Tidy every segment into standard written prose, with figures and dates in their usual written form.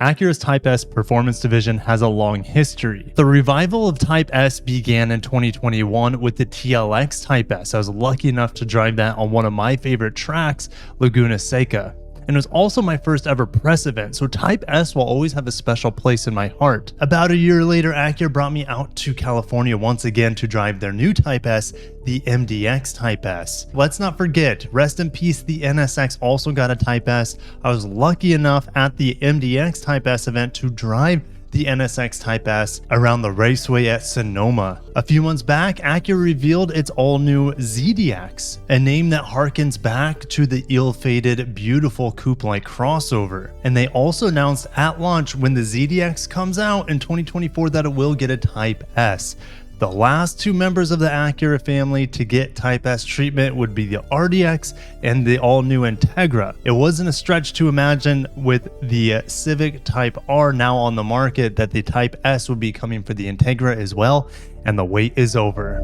Acura's Type S performance division has a long history. The revival of Type S began in 2021 with the TLX Type S. I was lucky enough to drive that on one of my favorite tracks, Laguna Seca. And it was also my first ever press event, so Type S will always have a special place in my heart. About a year later, Acura brought me out to California once again to drive their new Type S, the MDX Type S. Let's not forget, rest in peace, the NSX also got a Type S. I was lucky enough at the MDX Type S event to drive the NSX Type S around the raceway at Sonoma. A few months back, Acura revealed its all-new ZDX, a name that harkens back to the ill-fated, beautiful coupe-like crossover. And they also announced at launch when the ZDX comes out in 2024 that it will get a Type S. The last two members of the Acura family to get Type S treatment would be the RDX and the all-new Integra. It wasn't a stretch to imagine with the Civic Type R now on the market that the Type S would be coming for the Integra as well, and the wait is over.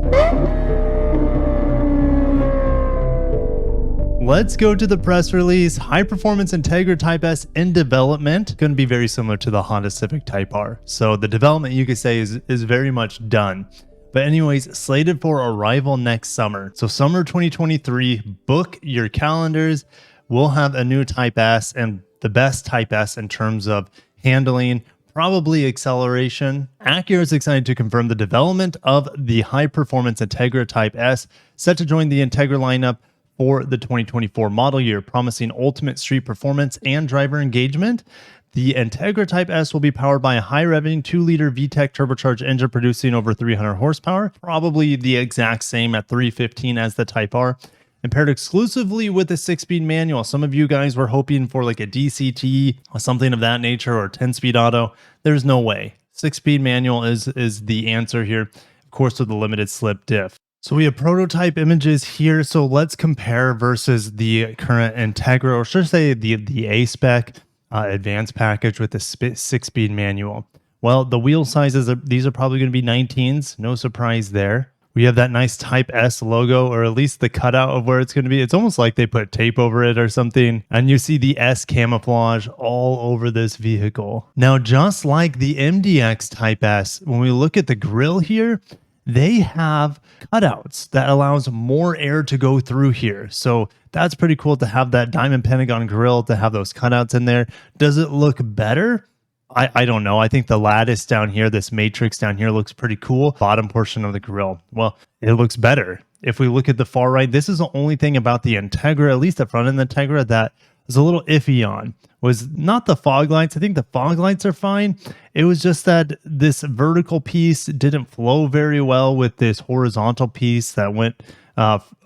Let's go to the press release. High performance Integra Type S in development. Going to be very similar to the Honda Civic Type R. So the development, you could say, is very much done. But anyways, slated for arrival next summer. So summer 2023, book your calendars. We'll have a new Type S and the best Type S in terms of handling, probably acceleration. Acura is excited to confirm the development of the high performance Integra Type S, set to join the Integra lineup for the 2024 model year, promising ultimate street performance and driver engagement. The Integra Type S will be powered by a high-revving 2-liter VTEC turbocharged engine producing over 300 horsepower, probably the exact same at 315 as the Type R, and paired exclusively with a 6-speed manual. Some of you guys were hoping for like a DCT or something of that nature, or 10-speed auto. There's no way. 6-speed manual is the answer here, of course, with the limited slip diff. So we have prototype images here. So let's compare versus the current Integra, or should I say the A-spec advanced package with the 6-speed manual. Well, the wheel sizes, these are probably going to be 19s. No surprise there. We have that nice Type S logo, or at least the cutout of where it's going to be. It's almost like they put tape over it or something. And you see the S camouflage all over this vehicle. Now, just like the MDX Type S, when we look at the grille here, they have cutouts that allows more air to go through here. So that's pretty cool to have that diamond pentagon grille, to have those cutouts in there. Does it look better? I don't know. I think the lattice down here, this matrix down here, looks pretty cool. Bottom portion of the grille, well, it looks better. If we look at the far right, this is the only thing about the Integra, at least the front end of the Integra, that was a little iffy on, was not the fog lights. I think the fog lights are fine. It was just that this vertical piece didn't flow very well with this horizontal piece that went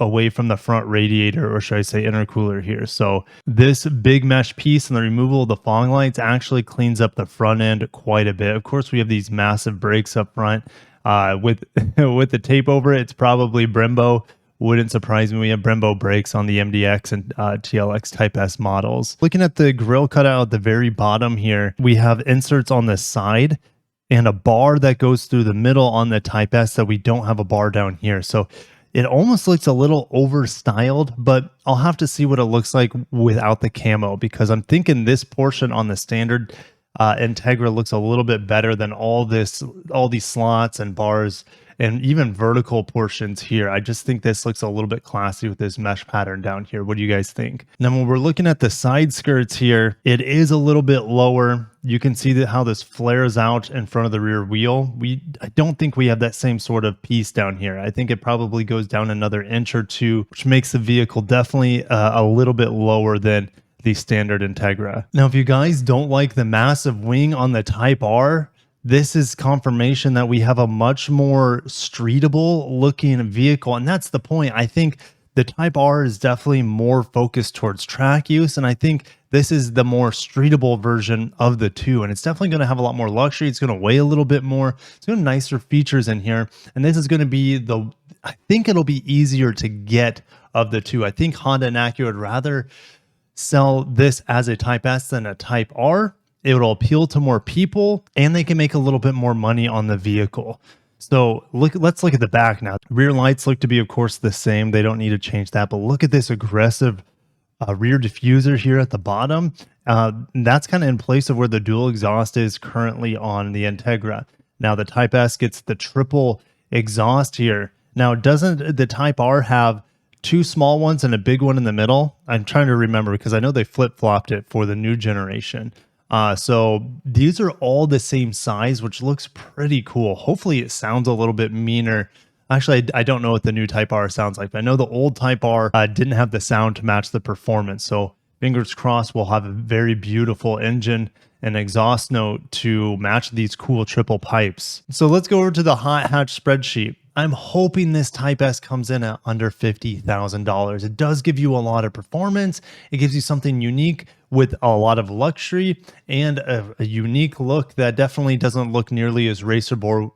away from the front radiator, or should I say intercooler here. So this big mesh piece and the removal of the fog lights actually cleans up the front end quite a bit. Of course, we have these massive brakes up front with the tape over it. It's probably Brembo. Wouldn't surprise me. We have Brembo brakes on the MDX and TLX Type S models. Looking at the grille cutout at the very bottom here, we have inserts on the side and a bar that goes through the middle on the Type S that we don't have a bar down here. So it almost looks a little over-styled, but I'll have to see what it looks like without the camo, because I'm thinking this portion on the standard Integra looks a little bit better than all these slots and bars and even vertical portions here. I just think this looks a little bit classy with this mesh pattern down here. What do you guys think? Now, when we're looking at the side skirts here, it is a little bit lower. You can see that how this flares out in front of the rear wheel. I don't think we have that same sort of piece down here. I think it probably goes down another inch or two, which makes the vehicle definitely a little bit lower than the standard Integra. Now, if you guys don't like the massive wing on the Type R, this is confirmation that we have a much more streetable looking vehicle. And that's the point. I think the Type R is definitely more focused towards track use. And I think this is the more streetable version of the two. And it's definitely going to have a lot more luxury. It's going to weigh a little bit more. It's going to have nicer features in here. And this is going to be I think it'll be easier to get of the two. I think Honda and Acura would rather sell this as a Type S than a Type R. It will appeal to more people, and they can make a little bit more money on the vehicle. So let's look at the back now. Rear lights look to be, of course, the same. They don't need to change that, but look at this aggressive rear diffuser here at the bottom. That's kind of in place of where the dual exhaust is currently on the Integra. Now the Type S gets the triple exhaust here. Now, doesn't the Type R have two small ones and a big one in the middle? I'm trying to remember because I know they flip-flopped it for the new generation. So these are all the same size, which looks pretty cool. Hopefully it sounds a little bit meaner. Actually, I don't know what the new Type R sounds like, but I know the old Type R didn't have the sound to match the performance. So fingers crossed we'll have a very beautiful engine and exhaust note to match these cool triple pipes. So let's go over to the hot hatch spreadsheet. I'm hoping this Type S comes in at under $50,000. It does give you a lot of performance. It gives you something unique with a lot of luxury and a unique look that definitely doesn't look nearly as racer boy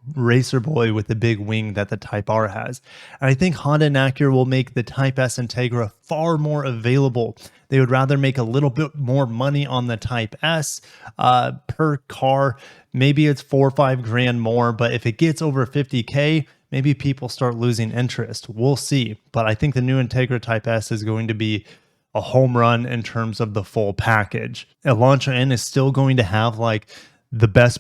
with the big wing that the Type R has. And I think Honda and Acura will make the Type S Integra far more available. They would rather make a little bit more money on the Type S per car. Maybe it's $4 or $5 grand more, but if it gets over 50K, maybe people start losing interest. We'll see. But I think the new Integra Type S is going to be a home run in terms of the full package. Elantra N is still going to have like the best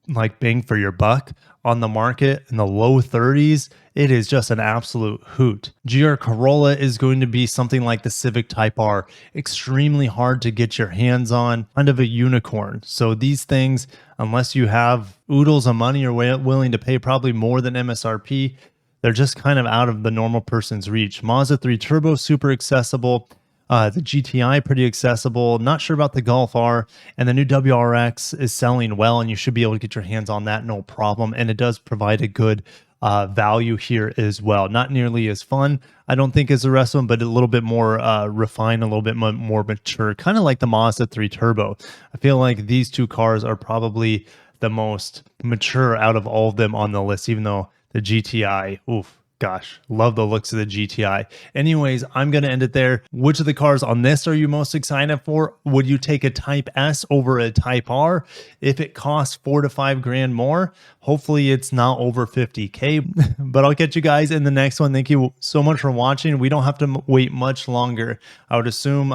like bang for your buck on the market in the low 30s. It is just an absolute hoot. GR Corolla is going to be something like the Civic Type R, extremely hard to get your hands on, kind of a unicorn. So these things, unless you have oodles of money or willing to pay probably more than MSRP, they're just kind of out of the normal person's reach. Mazda 3 Turbo, super accessible. The GTI, pretty accessible. Not sure about the Golf R, and the new WRX is selling well, and you should be able to get your hands on that, no problem. And it does provide a good value here as well. Not nearly as fun, I don't think, as the rest of them, but a little bit more refined, a little bit more mature, kind of like the Mazda 3 Turbo. I feel like these two cars are probably the most mature out of all of them on the list, even though the GTI, oof. Gosh, love the looks of the GTI. Anyways, I'm going to end it there. Which of the cars on this are you most excited for? Would you take a Type S over a Type R? If it costs $4 to $5 grand more, hopefully it's not over 50K, but I'll catch you guys in the next one. Thank you so much for watching. We don't have to wait much longer. I would assume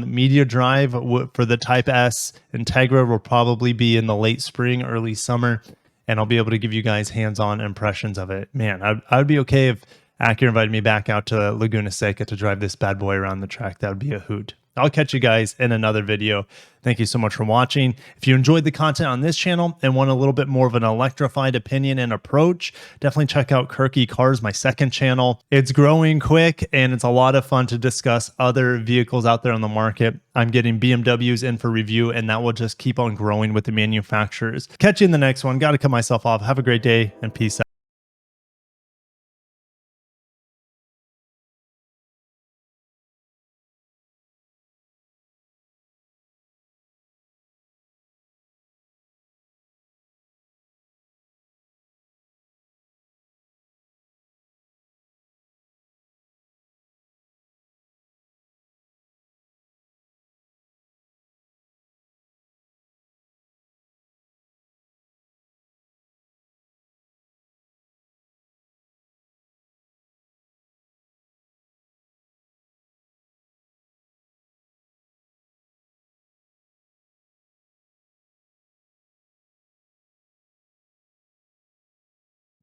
media drive for the Type S Integra will probably be in the late spring, early summer. And I'll be able to give you guys hands-on impressions of it. Man, I would be okay if Acura invited me back out to Laguna Seca to drive this bad boy around the track. That would be a hoot. I'll catch you guys in another video. Thank you so much for watching. If you enjoyed the content on this channel and want a little bit more of an electrified opinion and approach, definitely check out Kirky Cars, my second channel. It's growing quick and it's a lot of fun to discuss other vehicles out there on the market. I'm getting BMWs in for review, and that will just keep on growing with the manufacturers. Catch you in the next one. Got to cut myself off. Have a great day and peace out.